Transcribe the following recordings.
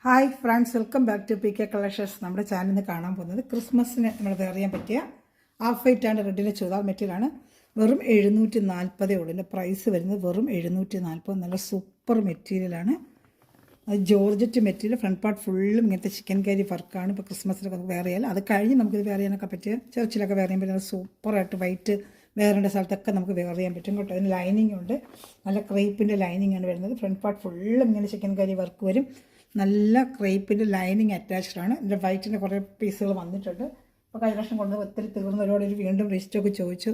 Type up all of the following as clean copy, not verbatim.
Hi friends, welcome back to PK collections. നമ്മുടെ ചാനലിൽ കാണാൻ പോകുന്നത് ക്രിസ്മസിന് നമ്മൾ അറിയാൻ പറ്റിയ ഹാഫ് വൈറ്റ് ആൻഡ് റെഡിലെ ചുരിദാർ മെറ്റീരിയലാണ്. വെറും 740 ഉള്ളൂ. ഇതിൻ്റെ പ്രൈസ് വരുന്നത് വെറും 740. നല്ല സൂപ്പർ മെറ്റീരിയലാണ്. അത് ജോർജറ്റ് മെറ്റീരിയൽ. ഫ്രണ്ട് പാർട്ട് ഫുള്ളും ഇങ്ങനത്തെ ചിക്കൻ കറി വർക്കാണ്. ഇപ്പോൾ ക്രിസ്മസിനൊക്കെ വെയർ ചെയ്യാൻ, അത് കഴിഞ്ഞ് നമുക്കിത് വെയർ ചെയ്യാനൊക്കെ പറ്റിയ ചർച്ചിലൊക്കെ വെയർ ചെയ്യാൻ പറ്റുന്ന സൂപ്പറായിട്ട് വൈറ്റ് വേറെ സ്ഥലത്തൊക്കെ നമുക്ക് വെയർ ചെയ്യാൻ പറ്റും കേട്ടോ. അതിന് ലൈനിങ് ഉണ്ട്, നല്ല ക്രേപ്പിൻ്റെ ലൈനിങ് ആണ് വരുന്നത്. ഫ്രണ്ട് പാർട്ട് ഫുള്ളും ഇങ്ങനെ ചിക്കൻ കറി വർക്ക് വരും. നല്ല ക്രേപ്പിൻ്റെ ലൈനിങ് അറ്റാച്ച്ഡ് ആണ്. ഇതിൻ്റെ വൈറ്റിൻ്റെ കുറേ പീസുകൾ വന്നിട്ടുണ്ട്. അപ്പോൾ കഴിഞ്ഞ വർഷം കൊണ്ട് ഒത്തിരി തീർന്നവരോട് വീണ്ടും റീസ്റ്റോക്ക് ചോദിച്ചു.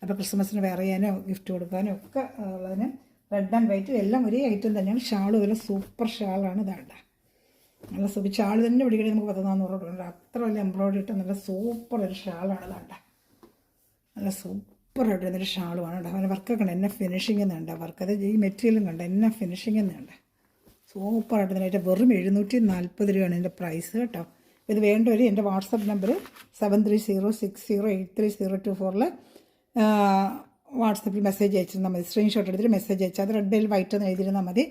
അപ്പോൾ ക്രിസ്മസിന് വെയർ ചെയ്യാനോ ഗിഫ്റ്റ് കൊടുക്കാനോ ഒക്കെ ഉള്ളതിന് റെഡ് ആൻഡ് വൈറ്റ് എല്ലാം ഒരേ ഐറ്റം തന്നെയാണ്. ഷാൾ വരെ സൂപ്പർ ഷാളാണ്. ഇതാണ്ട നല്ല സൂപ്പർ ഷാൾ തന്നെ പിടിക്കണേ നമുക്ക് 1400 കൊടുക്കണം. അത്ര വലിയ എംബ്രോയിഡറി ഇട്ട് നല്ല സൂപ്പർ ഒരു ഷാളാണ്. ഇതാണ്ട നല്ല സൂപ്പറായിട്ട് എന്നൊരു ഷാളുമാണ് കേട്ടോ. അവൻ്റെ വർക്കൊക്കെ ഉണ്ട്, എന്നെ ഫിനിഷിംഗ് എന്നുണ്ട് വർക്ക്. അത് ഈ മെറ്റീരിയലും കണ്ട എന്നെ ഫിനിഷിംഗ് എന്നുണ്ട്. സൂപ്പറായിട്ട് തന്നെ. വെറും 740 രൂപയാണ് ഇതിൻ്റെ പ്രൈസ് കേട്ടോ. ഇത് വേണ്ടവർ എൻ്റെ വാട്സപ്പ് നമ്പർ 7306083024 വാട്സപ്പിൽ മെസ്സേജ് അയച്ചിരുന്നാൽ മതി. സ്ക്രീൻഷോട്ട് എടുത്തിട്ട് മെസ്സേജ് അയച്ചാൽ അത് റെഡ് വൈറ്റ് എന്ന് എഴുതിയിരുന്നാൽ മതി.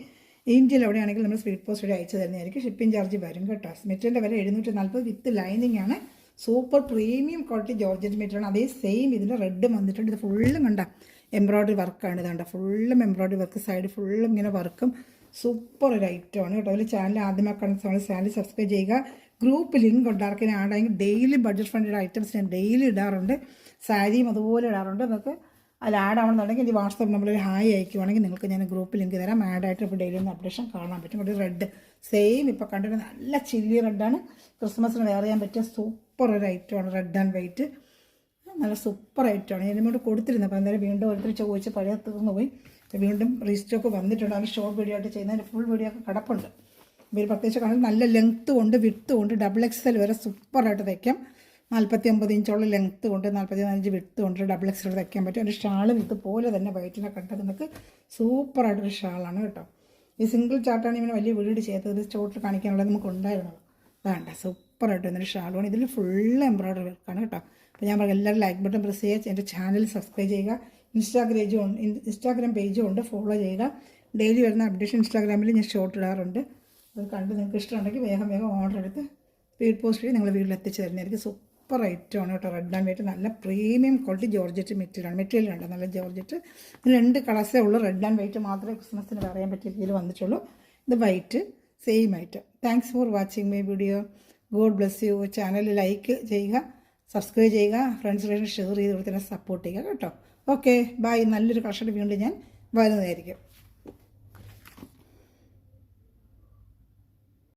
ഇന്ത്യയിൽ എവിടെയാണെങ്കിൽ നമ്മൾ സ്പീഡ് പോസ്റ്റ് വഴി അയച്ചു തരുന്നതായിരിക്കും. ഷിപ്പിംഗ് ചാർജ് വരും കേട്ടോ. മെറ്റീരിയലിൻ്റെ വില 740 വിത്ത് ലൈനിങ് ആണ്. സൂപ്പർ പ്രീമിയം ക്വാളിറ്റി ജോർജറ്റ് മെറ്റീരിയലാണ്. അതേ സെയിം ഇതിൻ്റെ റെഡ് വന്നിട്ടുണ്ട്. ഇത് ഫുള്ളും കണ്ട എംബ്രോയിഡറി വർക്കാണ്. ഇതാണ്ട ഫുള്ളും എംബ്രോയിഡറി വർക്ക്, സൈഡ് ഫുള്ളും ഇങ്ങനെ വർക്കും. സൂപ്പർ ഒരു ഐറ്റമാണ് കേട്ടോ. അതിൽ ചാനൽ ആദ്യമായി കാണുന്ന ചാനൽ സബ്സ്ക്രൈബ് ചെയ്യുക. ഗ്രൂപ്പ് ലിങ്ക് ഉണ്ടാക്കിന് ആണെങ്കിൽ ഡെയിലി ബഡ്ജറ്റ് ഫ്രണ്ട്ലി ഐറ്റംസ് ഞാൻ ഡെയിലി ഇടാറുണ്ട്. സാരിയും അതുപോലെ ഇടാറുണ്ട്. നിങ്ങൾക്ക് അതിൽ ആഡ് ആവണമെന്നുണ്ടെങ്കിൽ ഈ വാട്സപ്പ് നമ്പറിൽ ഹായ് അയക്കുവാണെങ്കിൽ നിങ്ങൾക്ക് ഞാൻ ഗ്രൂപ്പ് ലിങ്ക് തരാം. ആഡായിട്ട് ഇപ്പോൾ ഡെയിലി ഒന്ന് അപ്ഡേഷൻ കാണാൻ പറ്റും. ഒരു റെഡ് സെയിം ഇപ്പോൾ കണ്ടിട്ട് നല്ല ചില്ലി റെഡാണ്. ക്രിസ്മസിന് വെയർ ചെയ്യാൻ പറ്റിയ സൂപ്പർ ഒരു ഐറ്റമാണ്. റെഡ് ആൻഡ് വൈറ്റ് നല്ല സൂപ്പർ ഐറ്റമാണ്. ഇതിനോട് കൊടുത്തിരുന്നത്. അപ്പോൾ എന്തായാലും വീണ്ടും ഓരോരുത്തർ ചോദിച്ച് പഴയ തീർന്നു പോയി. വീണ്ടും റീസ്റ്റോക്ക് വന്നിട്ടുണ്ട്. അത് ഷോർട്ട് വീഡിയോ ആയിട്ട് ചെയ്യുന്നതിന് ഫുൾ വീഡിയോ ഒക്കെ കിടപ്പുണ്ട്. ഇവർ പ്രത്യേകിച്ച് കാണാൻ നല്ല ലെങ്ത്ത് കൊണ്ട് വിട്ട് കൊണ്ട് XXL വരെ സൂപ്പറായിട്ട് തയ്ക്കാം. 49 ഇഞ്ചോളം ലെങ്ത്ത് കൊണ്ട് 45 വിട്ട് കൊണ്ട് XXL തയ്ക്കാൻ പറ്റും. ഒരു ഷാളും ഇതുപോലെ തന്നെ വൈറ്റിനെ കണ്ടാൽ നിങ്ങൾക്ക് സൂപ്പറായിട്ടൊരു ഷാളാണ് കേട്ടോ. ഈ സിംഗിൾ ചാർട്ടാണ് ഇവന് വലിയ വീട് ചെയ്തത്. ചോട്ടിൽ കാണിക്കാനുള്ളത് നമുക്ക് ഉണ്ടായിരുന്നു. വേണ്ട സൂപ്പറായിട്ട് വന്നൊരു ഷാളുമാണ്. ഇതിൽ ഫുൾ എംബ്രോയിഡറി വർക്കാണ് കേട്ടോ. അപ്പോൾ ഞാൻ പറയാം, എല്ലാവരും ലൈക്ക് ബട്ടൺ പ്രസ് ചെയ്യുക, എൻ്റെ ചാനൽ സബ്സ്ക്രൈബ് ചെയ്യുക. ഇൻസ്റ്റാഗ്രാം പേജും ഉണ്ട്, ഫോളോ ചെയ്യുക. ഡെയിലി വരുന്ന അപ്ഡേഷൻ ഇൻസ്റ്റാഗ്രാമിൽ ഞാൻ ഷോർട്ട് ഇടാറുണ്ട്. അത് കണ്ട് നിങ്ങൾക്ക് ഇഷ്ടമുണ്ടെങ്കിൽ വേഗം ഓർഡർ എടുത്ത് സ്പീഡ് പോസ്റ്റ് വഴി നിങ്ങൾ വീട്ടിൽ എത്തിച്ച് തരുന്നതായിരിക്കും. സൂപ്പർ ഐറ്റമാണ് കേട്ടോ. റെഡ് ആൻഡ് വൈറ്റ് നല്ല പ്രീമിയം ക്വാളിറ്റി ജോർജറ്റ് മെറ്റീരിയൽ ഉണ്ട്. നല്ല ജോർജറ്റ്. ഇതിന് 2 കളേഴ്സേ ഉള്ളൂ. റെഡ് ആൻഡ് വൈറ്റ് മാത്രമേ ക്രിസ്മസിന് പറയാൻ പറ്റിയ രീതിയിൽ വന്നിട്ടുള്ളൂ. ഇത് white same item. Thanks for watching my video. God bless you. Channel like ചെയ്യുക, സബ്സ്ക്രൈബ് ചെയ്യുക, ഫ്രണ്ട്സിലേക്ക് ഷെയർ ചെയ്ത് കൊടുത്ത് തന്നെ സപ്പോർട്ട് ചെയ്യുക കേട്ടോ. Okay bye. നല്ലൊരു കളക്ഷൻ വീണ്ടും ഞാൻ വരുന്നതായിരിക്കും.